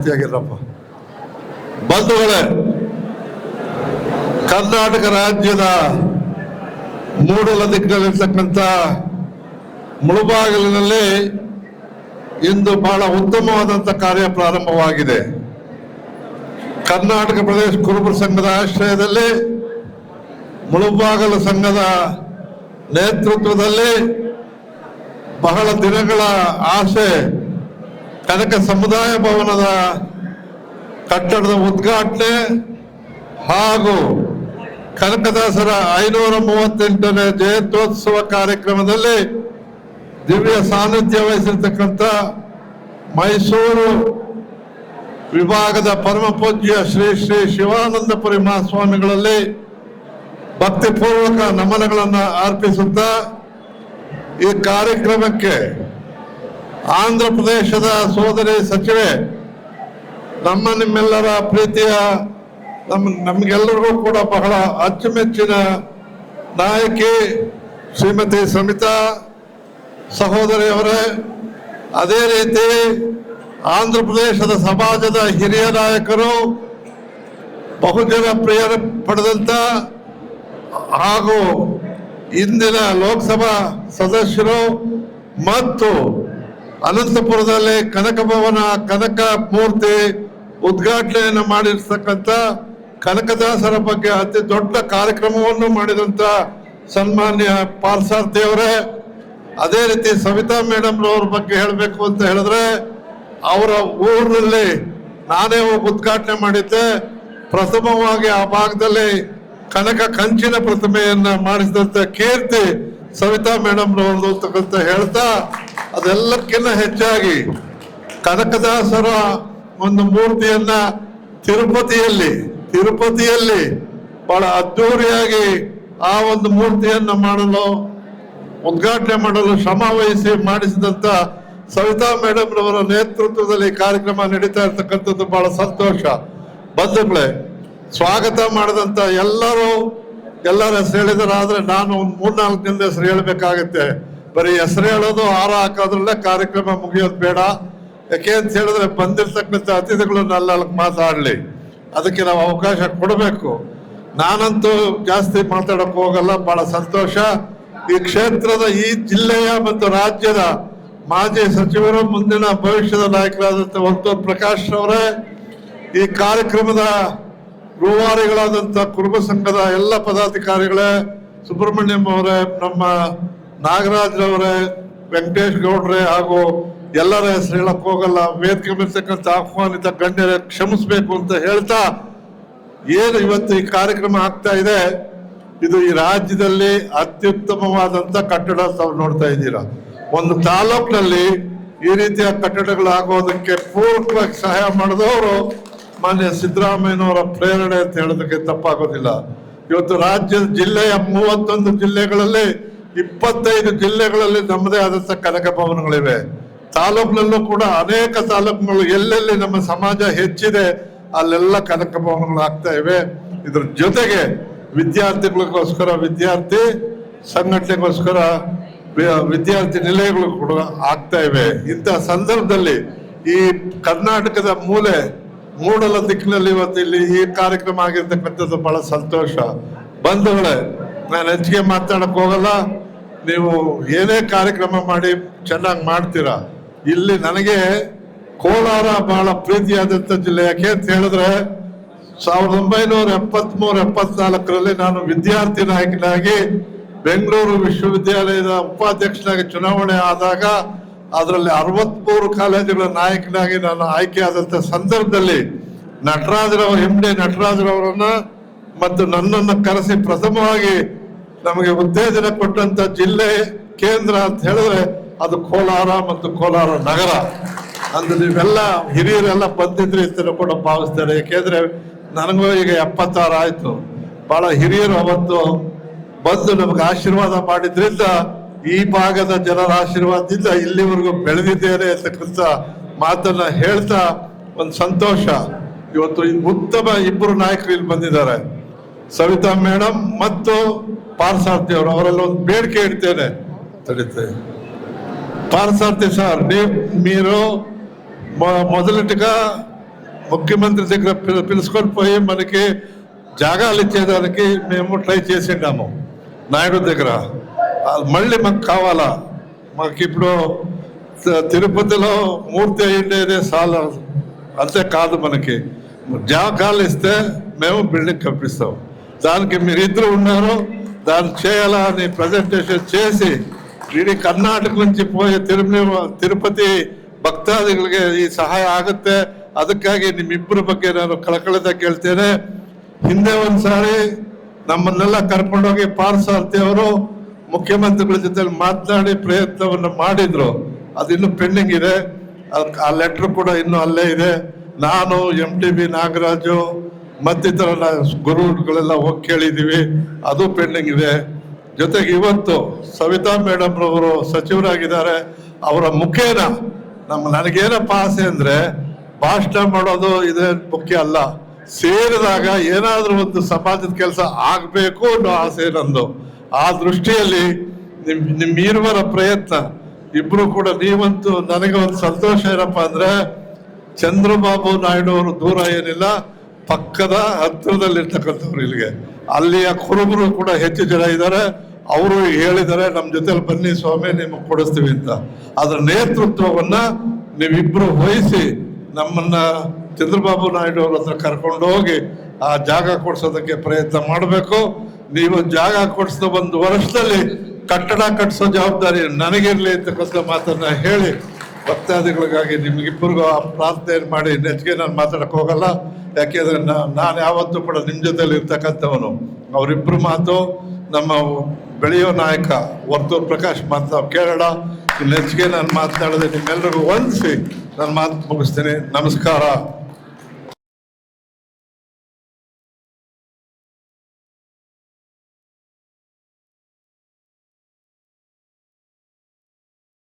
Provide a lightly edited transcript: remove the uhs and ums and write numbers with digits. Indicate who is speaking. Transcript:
Speaker 1: ಆಗಿರಪ್ಪ ಬಂಧುಗಳೇ, ಕರ್ನಾಟಕ ರಾಜ್ಯದ ಮೂಡಲ ದಿಕ್ಕಿನಲ್ಲಿರ್ತಕ್ಕಂಥ ಮುಳುಬಾಗಿಲಿನಲ್ಲಿ ಇಂದು ಬಹಳ ಉತ್ತಮವಾದಂಥ ಕಾರ್ಯ ಪ್ರಾರಂಭವಾಗಿದೆ. ಕರ್ನಾಟಕ ಪ್ರದೇಶ ಕುರುಬರ ಸಂಘದ ಆಶ್ರಯದಲ್ಲಿ ಮುಳುಬಾಗಲು ಸಂಘದ ನೇತೃತ್ವದಲ್ಲಿ ಬಹಳ ದಿನಗಳ ಆಸೆ ಕನಕ ಸಮುದಾಯ ಭವನದ ಕಟ್ಟಡದ ಉದ್ಘಾಟನೆ ಹಾಗೂ ಕನಕದಾಸರ 538ನೇ ಜಯಂತ್ಯೋತ್ಸವ ಕಾರ್ಯಕ್ರಮದಲ್ಲಿ ದಿವ್ಯ ಸಾನ್ನಿಧ್ಯ ವಹಿಸಿರ್ತಕ್ಕಂಥ ಮೈಸೂರು ವಿಭಾಗದ ಪರಮ ಪೂಜ್ಯ ಶ್ರೀ ಶ್ರೀ ಶಿವಾನಂದಪುರಿ ಮಹಾಸ್ವಾಮಿಗಳಲ್ಲಿ ಭಕ್ತಿಪೂರ್ವಕ ನಮನಗಳನ್ನು ಅರ್ಪಿಸುತ್ತಾ ಈ ಕಾರ್ಯಕ್ರಮಕ್ಕೆ ಆಂಧ್ರ ಪ್ರದೇಶದ ಸೋದರಿ ಸಚಿವೆ ನಿಮ್ಮೆಲ್ಲರ ಪ್ರೀತಿಯ ನಮಗೆಲ್ಲರಿಗೂ ಕೂಡ ಬಹಳ ಅಚ್ಚುಮೆಚ್ಚಿನ ನಾಯಕಿ ಶ್ರೀಮತಿ ಸಮಿತಾ ಸಹೋದರಿಯವರೇ, ಅದೇ ರೀತಿ ಆಂಧ್ರ ಪ್ರದೇಶದ ಸಮಾಜದ ಹಿರಿಯ ನಾಯಕರು, ಬಹುಜನ ಪ್ರಿಯ ಪಡೆದಂತ ಹಾಗೂ ಇಂದಿನ ಲೋಕಸಭಾ ಸದಸ್ಯರು ಮತ್ತು ಅನಂತಪುರದಲ್ಲಿ ಕನಕ ಭವನ ಕನಕ ಮೂರ್ತಿ ಉದ್ಘಾಟನೆಯನ್ನು ಮಾಡಿರ್ತಕ್ಕಂಥ ಕನಕದಾಸರ ಬಗ್ಗೆ ಅತಿ ದೊಡ್ಡ ಕಾರ್ಯಕ್ರಮವನ್ನು ಮಾಡಿದಂಥ ಸನ್ಮಾನ್ಯ ಪಾರ್ಸಾರ್ಥಿ ಅವರೇ, ಅದೇ ರೀತಿ ಸವಿತಾ ಮೇಡಮ್ ಅವ್ರ ಬಗ್ಗೆ ಹೇಳಬೇಕು ಅಂತ ಹೇಳಿದ್ರೆ ಅವರ ಊರಿನಲ್ಲಿ ನಾನೇ ಹೋಗಿ ಉದ್ಘಾಟನೆ ಮಾಡಿದ್ದೆ. ಪ್ರಥಮವಾಗಿ ಆ ಭಾಗದಲ್ಲಿ ಕನಕ ಕಂಚಿನ ಪ್ರತಿಮೆಯನ್ನ ಮಾಡಿಸಿದಂತ ಕೀರ್ತಿ ಸವಿತಾ ಮೇಡಮ್ ರವರು ಅಂತ ಹೇಳ್ತಾ, ಅದೆಲ್ಲಕ್ಕಿಂತ ಹೆಚ್ಚಾಗಿ ಕನಕದಾಸರ ಒಂದು ಮೂರ್ತಿಯನ್ನ ತಿರುಪತಿಯಲ್ಲಿ ಬಹಳ ಅದ್ದೂರಿಯಾಗಿ ಆ ಒಂದು ಮೂರ್ತಿಯನ್ನ ಮಾಡಲು ಉದ್ಘಾಟನೆ ಮಾಡಲು ಶ್ರಮ ವಹಿಸಿ ಮಾಡಿಸಿದಂತ ಸವಿತಾ ಮೇಡಮ್ ರವರ ನೇತೃತ್ವದಲ್ಲಿ ಕಾರ್ಯಕ್ರಮ ನಡೀತಾ ಇರ್ತಕ್ಕಂಥದ್ದು ಬಹಳ ಸಂತೋಷ. ಬಂಧುಗಳೇ, ಸ್ವಾಗತ ಮಾಡಿದಂತ ಎಲ್ಲರ ಹೆಸರು ಹೇಳಿದಾರೆ. ಆದ್ರೆ ನಾನು ಒಂದು 3-4 ಜನದ ಹೆಸರು ಹೇಳ್ಬೇಕಾಗತ್ತೆ. ಬರೀ ಹೆಸರು ಹೇಳೋದು ಹಾರ ಹಾಕೋದ್ರಲ್ಲೇ ಕಾರ್ಯಕ್ರಮ ಮುಗಿಯೋದು ಬೇಡ. ಯಾಕೆ ಅಂತ ಹೇಳಿದ್ರೆ ಬಂದಿರ್ತಕ್ಕಂಥ ಅತಿಥಿಗಳನ್ನ ಅಲ್ಲಲ್ಲಿ ಮಾತಾಡ್ಲಿ, ಅದಕ್ಕೆ ನಾವು ಅವಕಾಶ ಕೊಡಬೇಕು. ನಾನಂತೂ ಜಾಸ್ತಿ ಮಾತಾಡಕ್ ಹೋಗಲ್ಲ. ಬಹಳ ಸಂತೋಷ. ಈ ಕ್ಷೇತ್ರದ, ಈ ಜಿಲ್ಲೆಯ ಮತ್ತು ರಾಜ್ಯದ ಮಾಜಿ ಸಚಿವರು, ಮುಂದಿನ ಭವಿಷ್ಯದ ನಾಯಕರಾದಂಥ ವರ್ತೂರ್ ಪ್ರಕಾಶ್ ಅವರೇ, ಈ ಕಾರ್ಯಕ್ರಮದ ರೂವಾರಿಗಳಾದಂಥ ಕುರುಬ ಸಂಘದ ಎಲ್ಲ ಪದಾಧಿಕಾರಿಗಳೇ, ಸುಬ್ರಹ್ಮಣ್ಯಂ ಅವರೇ, ನಮ್ಮ ನಾಗರಾಜ್ರವರೇ, ವೆಂಕಟೇಶ್ ಗೌಡ್ರೆ ಹಾಗೂ ಎಲ್ಲರ ಹೆಸರು ಹೇಳಕ್ ಹೋಗಲ್ಲ. ವೇದಿಕೆ ಮೇಲಿರ್ತಕ್ಕಂಥ ಆಹ್ವಾನಿತ ಗಣ್ಯರೇ ಕ್ಷಮಿಸ್ಬೇಕು ಅಂತ ಹೇಳ್ತಾ, ಏನು ಇವತ್ತು ಈ ಕಾರ್ಯಕ್ರಮ ಆಗ್ತಾ ಇದೆ, ಇದು ಈ ರಾಜ್ಯದಲ್ಲಿ ಅತ್ಯುತ್ತಮವಾದಂತ ಕಟ್ಟಡ ತಾವು ನೋಡ್ತಾ ಇದ್ದೀರಾ. ಒಂದು ತಾಲೂಕಿನಲ್ಲಿ ಈ ರೀತಿಯ ಕಟ್ಟಡಗಳಾಗೋದಕ್ಕೆ ಪೂರ್ವಕವಾಗಿ ಸಹಾಯ ಮಾಡಿದವರು ಮಾನ್ಯ ಸಿದ್ದರಾಮಯ್ಯನವರ ಪ್ರೇರಣೆ ಅಂತ ಹೇಳೋದಕ್ಕೆ ತಪ್ಪಾಗೋದಿಲ್ಲ. ಇವತ್ತು ರಾಜ್ಯದ ಜಿಲ್ಲೆಯ 31 ಜಿಲ್ಲೆಗಳಲ್ಲಿ 25 ಜಿಲ್ಲೆಗಳಲ್ಲಿ ನಮ್ಮದೇ ಆದಂತ ಕನಕ ಭವನಗಳಿವೆ. ತಾಲೂಕಿನಲ್ಲೂ ಕೂಡ ಅನೇಕ ತಾಲೂಕುಗಳು ಎಲ್ಲೆಲ್ಲಿ ನಮ್ಮ ಸಮಾಜ ಹೆಚ್ಚಿದೆ ಅಲ್ಲೆಲ್ಲ ಕನಕ ಭವನಗಳು ಆಗ್ತಾ ಇವೆ. ಇದ್ರ ಜೊತೆಗೆ ವಿದ್ಯಾರ್ಥಿಗಳಿಗೋಸ್ಕರ ವಿದ್ಯಾರ್ಥಿ ಸಂಘಟನೆಗೋಸ್ಕರ ವಿದ್ಯಾರ್ಥಿ ನಿಲಯಗಳು ಕೂಡ ಆಗ್ತಾ ಇವೆ. ಇಂತಹ ಸಂದರ್ಭದಲ್ಲಿ ಈ ಕರ್ನಾಟಕದ ಮೂಡಲ ದಿಕ್ಕಿನಲ್ಲಿ ಇವತ್ತು ಇಲ್ಲಿ ಈ ಕಾರ್ಯಕ್ರಮ ಆಗಿರ್ತಕ್ಕಂಥದ್ದು ಬಹಳ ಸಂತೋಷ. ಬಂಧುಗಳೇ, ನಾನು ಹೆಚ್ಚಿಗೆ ಮಾತಾಡಕ್ ಹೋಗಲ್ಲ. ನೀವು ಏನೇ ಕಾರ್ಯಕ್ರಮ ಮಾಡಿ ಚೆನ್ನಾಗಿ ಮಾಡ್ತೀರಾ. ಇಲ್ಲಿ ನನಗೆ ಕೋಲಾರ ಬಹಳ ಪ್ರೀತಿಯಾದಂಥ ಜಿಲ್ಲೆ. ಯಾಕೆ ಅಂತ ಹೇಳಿದ್ರೆ 1973-74ರಲ್ಲಿ ನಾನು ವಿದ್ಯಾರ್ಥಿ ನಾಯಕನಾಗಿ ಬೆಂಗಳೂರು ವಿಶ್ವವಿದ್ಯಾಲಯದ ಉಪಾಧ್ಯಕ್ಷನಾಗಿ ಚುನಾವಣೆ ಆದಾಗ ಅದರಲ್ಲಿ 63 ಕಾಲೇಜುಗಳ ನಾಯಕನಾಗಿ ನಾನು ಆಯ್ಕೆಯಾದಂಥ ಸಂದರ್ಭದಲ್ಲಿ MD ನಟರಾಜರವರನ್ನ ಮತ್ತು ನನ್ನನ್ನು ಕರೆಸಿ ಪ್ರಥಮವಾಗಿ ನಮಗೆ ಉತ್ತೇಜನ ಕೊಟ್ಟಂತ ಜಿಲ್ಲೆ ಕೇಂದ್ರ ಅಂತ ಹೇಳಿದ್ರೆ ಅದು ಕೋಲಾರ ಮತ್ತು ಕೋಲಾರ ನಗರ. ಅಂದ್ರೆ ನೀವೆಲ್ಲ ಹಿರಿಯರೆಲ್ಲ ಬಂದಿದ್ರಿ ಅಂತ ಕೂಡ ಭಾವಿಸ್ತಾರೆ. ಯಾಕೆಂದ್ರೆ ನನಗೂ ಈಗ 76 ಆಯ್ತು. ಬಹಳ ಹಿರಿಯರು ಅವತ್ತು ಬಂದು ನಮಗೆ ಆಶೀರ್ವಾದ ಮಾಡಿದ್ರಿಂದ ಈ ಭಾಗದ ಜನರ ಆಶೀರ್ವಾದದಿಂದ ಇಲ್ಲಿವರೆಗೂ ಬೆಳೆದಿದ್ದೇನೆ ಅಂತಕ್ಕಂಥ ಮಾತನ್ನ ಹೇಳ್ತಾ ಒಂದು ಸಂತೋಷ. ಇವತ್ತು ಉತ್ತಮ 2 ನಾಯಕರು ಇಲ್ಲಿ ಬಂದಿದ್ದಾರೆ, ಸವಿತಾ ಮೇಡಮ್ ಮತ್ತು ಪಾರ್ಸಾರ್ಥಿ ಅವರು. ಅವರೆಲ್ಲ ಒಂದು ಬೇಡಿಕೆ ಇಡ್ತೇನೆ. పార్థసారథి సార్ మీరు మొదలుగా ముఖ్యమంత్రి దగ్గర పిలుచుకొని పోయి మనకి జాగాలు ఇచ్చేదానికి మేము ట్రై చేసిండాము నాయుడు దగ్గర. మళ్ళీ మాకు కావాలా? మాకు ఇప్పుడు తిరుపతిలో మూర్తి అయ్యిండేదే చాలా, అంతే కాదు, మనకి జాగాలు ఇస్తే మేము బిల్డింగ్ కప్పిస్తాం. దానికి మీరిద్దరు ఉన్నారు, దాన్ని చేయాలా అని ప్రెజెంటేషన్ చేసి ಇಡೀ ಕರ್ನಾಟಕ నుంచి పోయే ತಿರುಪತಿ ಭಕ್ತಾದಿಗಳಿಗೆ ಈ ಸಹಾಯ ಆಗುತ್ತೆ. ಅದಕ್ಕಾಗಿ ನಿಮ್ಮಿಬ್ಬರ ಬಗ್ಗೆ ನಾನು ಕಳಕಳಿದ ಕೇಳ್ತೇನೆ. ಹಿಂದೆ ಒಂದ್ಸಾರಿ ನಮ್ಮನ್ನೆಲ್ಲ ಕರ್ಕೊಂಡೋಗಿ ಪಾರ್ಥಸಾರಥಿ ಅವರು ಮುಖ್ಯಮಂತ್ರಿಗಳ ಜೊತೆ ಮಾತನಾಡಿ ಪ್ರಯತ್ನವನ್ನು ಮಾಡಿದ್ರು. ಅದಿನ್ನೂ ಪೆಂಡಿಂಗ್ ಇದೆ. ಆ ಲೆಟರ್ ಕೂಡ ಇನ್ನೂ ಅಲ್ಲೇ ಇದೆ. ನಾನು MTB ನಾಗರಾಜು ಮತ್ತಿತರ ಗುರುಗಳೆಲ್ಲ ಹೋಗಿ ಕೇಳಿದ್ದೀವಿ, ಅದು ಪೆಂಡಿಂಗ್ ಇದೆ. ಜೊತೆಗೆ ಇವತ್ತು ಸವಿತಾ ಮೇಡಮ್ ರವರು ಸಚಿವರಾಗಿದ್ದಾರೆ. ಅವರ ಮುಖೇನ ನನಗೇನಪ್ಪ ಆಸೆ ಅಂದ್ರೆ ಭಾಷಣ ಮಾಡೋದು ಇದೇ ಮುಖ್ಯ ಅಲ್ಲ, ಸೇರಿದಾಗ ಏನಾದ್ರೂ ಒಂದು ಸಮಾಜದ ಕೆಲಸ ಆಗ್ಬೇಕು ಅನ್ನೋ ಆಸೆ ನಂದು. ಆ ದೃಷ್ಟಿಯಲ್ಲಿ ನಿಮ್ಮಿರುವರ ಪ್ರಯತ್ನ ಇಬ್ರು ಕೂಡ, ನೀವಂತೂ ನನಗೆ ಒಂದು ಸಂತೋಷ ಏನಪ್ಪ ಅಂದ್ರೆ ಚಂದ್ರಬಾಬು ನಾಯ್ಡು ಅವರು ದೂರ ಏನಿಲ್ಲ, ಪಕ್ಕದ ಹತ್ತಿರದಲ್ಲಿರ್ತಕ್ಕಂಥವ್ರು. ಇಲ್ಲಿಗೆ ಅಲ್ಲಿಯ ಕುರುಬರು ಕೂಡ ಹೆಚ್ಚು ಜನ ಇದ್ದಾರೆ. ಅವರು ಹೇಳಿದ್ದಾರೆ ನಮ್ಮ ಜೊತೆಲಿ ಬನ್ನಿ ಸ್ವಾಮಿ ನಿಮಗೆ ಕೊಡಿಸ್ತೀವಿ ಅಂತ. ಅದರ ನೇತೃತ್ವವನ್ನ ನೀವಿಬ್ರು ವಹಿಸಿ ನಮ್ಮನ್ನ ಚಂದ್ರಬಾಬು ನಾಯ್ಡು ಅವ್ರ ಹತ್ರ ಕರ್ಕೊಂಡು ಹೋಗಿ ಆ ಜಾಗ ಕೊಡ್ಸೋದಕ್ಕೆ ಪ್ರಯತ್ನ ಮಾಡಬೇಕು. ನೀವು ಜಾಗ ಕೊಡಿಸಿದ 1 ವರ್ಷದಲ್ಲಿ ಕಟ್ಟಡ ಕಟ್ಟಿಸೋ ಜವಾಬ್ದಾರಿ ನನಗಿರ್ಲಿ ಅಂತಕ್ಕಂಥ ಮಾತನ್ನ ಹೇಳಿ ಭಕ್ತಾದಿಗಳಿಗಾಗಿ ನಿಮಗಿಬ್ಬರಿಗೂ ಪ್ರಾರ್ಥನೆ ಮಾಡಿ ನೆಚ್ಚಿಗೆ ನಾನು ಮಾತಾಡಕ್ ಹೋಗಲ್ಲ. ಯಾಕೆಂದ್ರೆ ನಾನು ಯಾವತ್ತೂ ಕೂಡ ನಿಮ್ಮ ಜೊತೆಲಿ ಇರ್ತಕ್ಕಂಥವನು. ಅವರಿಬ್ಬರು ಮಾತು ನಮ್ಮ ಬೆಳೆಯೋ ನಾಯಕ ವರ್ತೂರ್ ಪ್ರಕಾಶ್ ಮಾತು ಕೇಳೋಣ. ನೆಚ್ಚಿಗೆ ನಾನು ಮಾತನಾಡದೆ ನಿಮ್ಮೆಲ್ಲರಿಗೂ ವಂದಿಸಿ ನಾನು ಮಾತು ಮುಗಿಸ್ತೀನಿ. ನಮಸ್ಕಾರ.